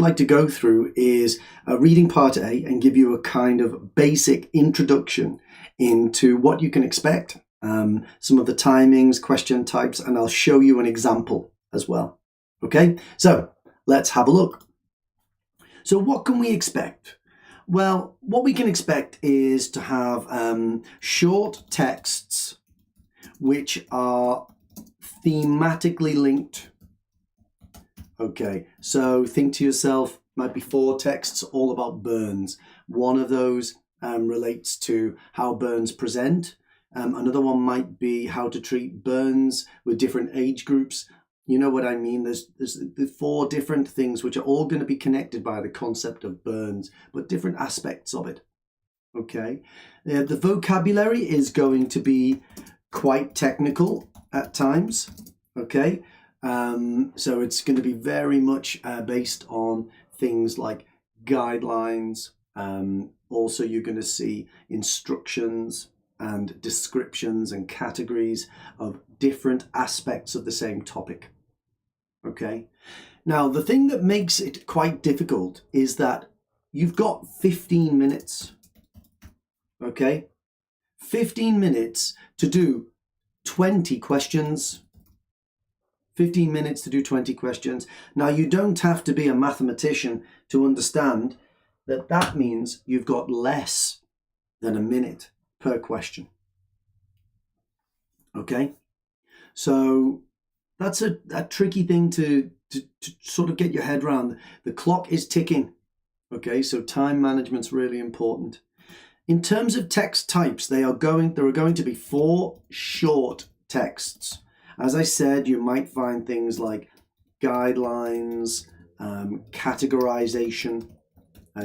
like to go through is reading part A and give you a kind of basic introduction into what you can expect, some of the timings, question types, and I'll show you an example as well. Okay, so let's have a look. So what can we expect? Well, what we can expect is to have short texts which are thematically linked. Okay, so think to yourself, might be 4 texts all about burns. One of those relates to how burns present. Another one might be how to treat burns with different age groups. You know what I mean? There's the 4 different things which are all going to be connected by the concept of burns, but different aspects of it. Okay, the vocabulary is going to be quite technical at times. Okay, so it's going to be very much based on things like guidelines. Also, you're going to see instructions and descriptions and categories of different aspects of the same topic. Okay, now the thing that makes it quite difficult is that you've got 15 minutes. Okay, 15 minutes to do 20 questions. 15 minutes to do 20 questions. Now, you don't have to be a mathematician to understand that that means you've got less than a minute per question. Okay, so that's a tricky thing to sort of get your head around. The clock is ticking. Okay, so time management's really important. In terms of text types, there are going to be 4 short texts. As I said, you might find things like guidelines, categorization,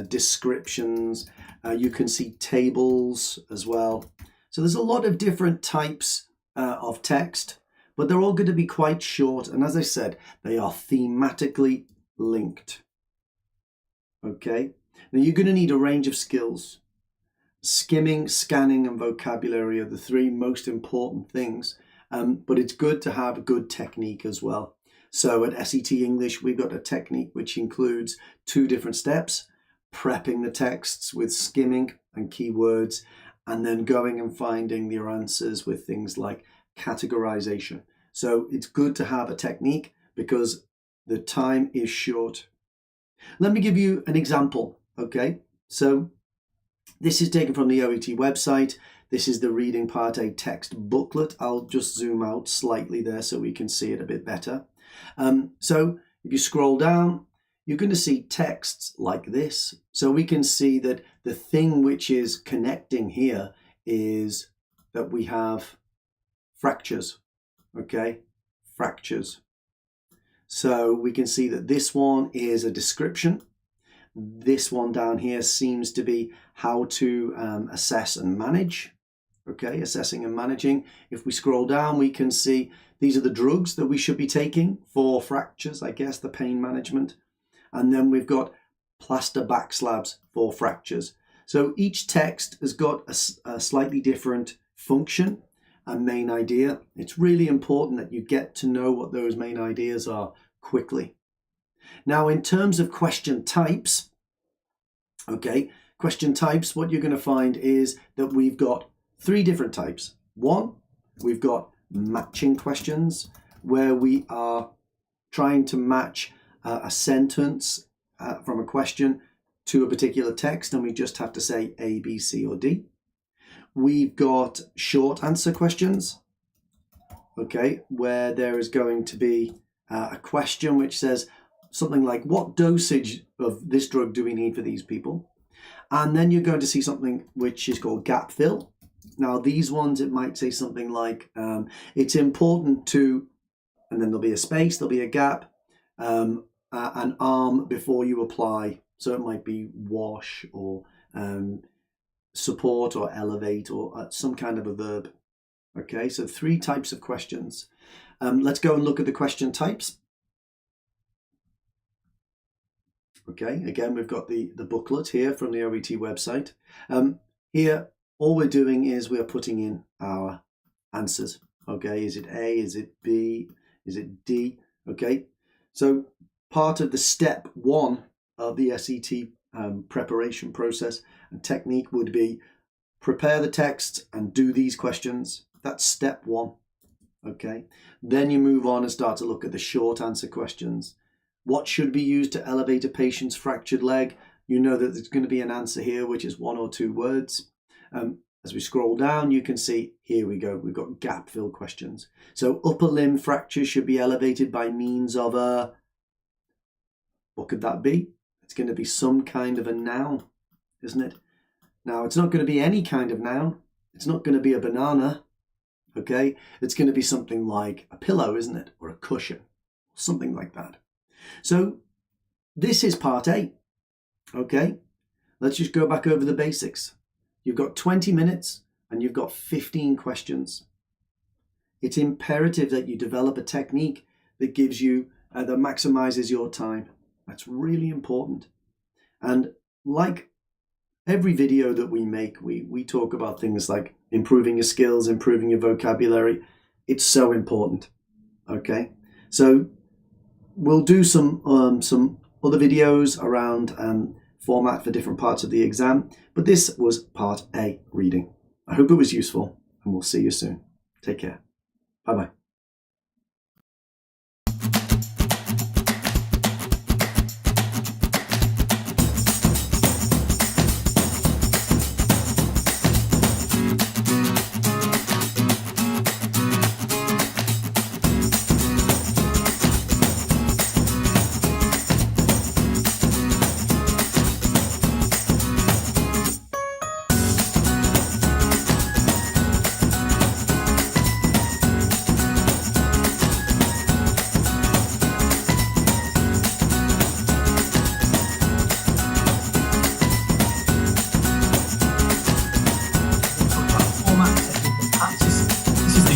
descriptions. You can see tables as well. So there's a lot of different types of text, but they're all going to be quite short. And as I said, they are thematically linked. Okay, now you're going to need a range of skills. Skimming, scanning, and vocabulary are the 3 most important things, but it's good to have a good technique as well. So at SET English, we've got a technique which includes 2 different steps: prepping the texts with skimming and keywords, and then going and finding your answers with things like categorization. So it's good to have a technique because the time is short. Let me give you an example. Okay, so this is taken from the OET website. This is the Reading Part A text booklet. I'll just zoom out slightly there so we can see it a bit better. So if you scroll down, you're going to see texts like this. So we can see that the thing which is connecting here is that we have fractures. Okay, fractures. So we can see that this one is a description. This one down here seems to be how to assess and manage. Okay, assessing and managing. If we scroll down, we can see these are the drugs that we should be taking for fractures, I guess, the pain management. And then we've got plaster back slabs for fractures. So each text has got a slightly different function and main idea. It's really important that you get to know what those main ideas are quickly. Now, in terms of question types, okay, question types, what you're going to find is that we've got 3 different types. 1, we've got matching questions, where we are trying to match a sentence from a question to a particular text, and we just have to say A, B, C, or D. We've got short answer questions, okay, where there is going to be a question which says something like, what dosage of this drug do we need for these people? And then you're going to see something which is called gap fill. Now, these ones, it might say something like, it's important to, and then there'll be a space, there'll be a gap, an arm before you apply. So it might be wash or support or elevate or some kind of a verb. Okay, so 3 types of questions. Let's go and look at the question types. Okay, again, we've got the booklet here from the OET website. Here, all we're doing is we're putting in our answers. Okay, is it A, is it B, is it D? Okay, so part of the step 1 of the SET preparation process and technique would be prepare the text and do these questions. That's step one. Okay. Then you move on and start to look at the short answer questions. What should be used to elevate a patient's fractured leg? You know that there's going to be an answer here, which is 1 or 2 words. As we scroll down, you can see, here we go, we've got gap fill questions. So upper limb fractures should be elevated by means of a, what could that be? It's going to be some kind of a noun, isn't it? Now, it's not going to be any kind of noun. It's not going to be a banana, okay? It's going to be something like a pillow, isn't it? Or a cushion, something like that. So this is part A, okay? Let's just go back over the basics. You've got 20 minutes and you've got 15 questions. It's imperative that you develop a technique that gives you, that maximizes your time. That's really important. And like every video that we make, we talk about things like improving your skills, improving your vocabulary. It's so important, okay? So we'll do some other videos around format for different parts of the exam, but this was part A, reading. I hope it was useful, and we'll see you soon. Take care. Bye-bye.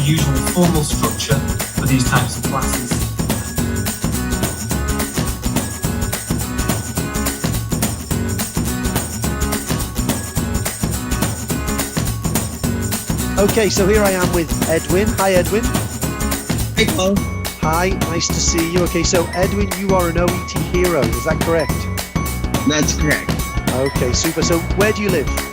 Usual formal structure for these types of classes. Okay, so here I am with Edwin. Hi, Edwin. Hey, Paul. Hi, nice to see you. Okay, so Edwin, you are an OET hero, is that correct? That's correct. Okay, super. So where do you live?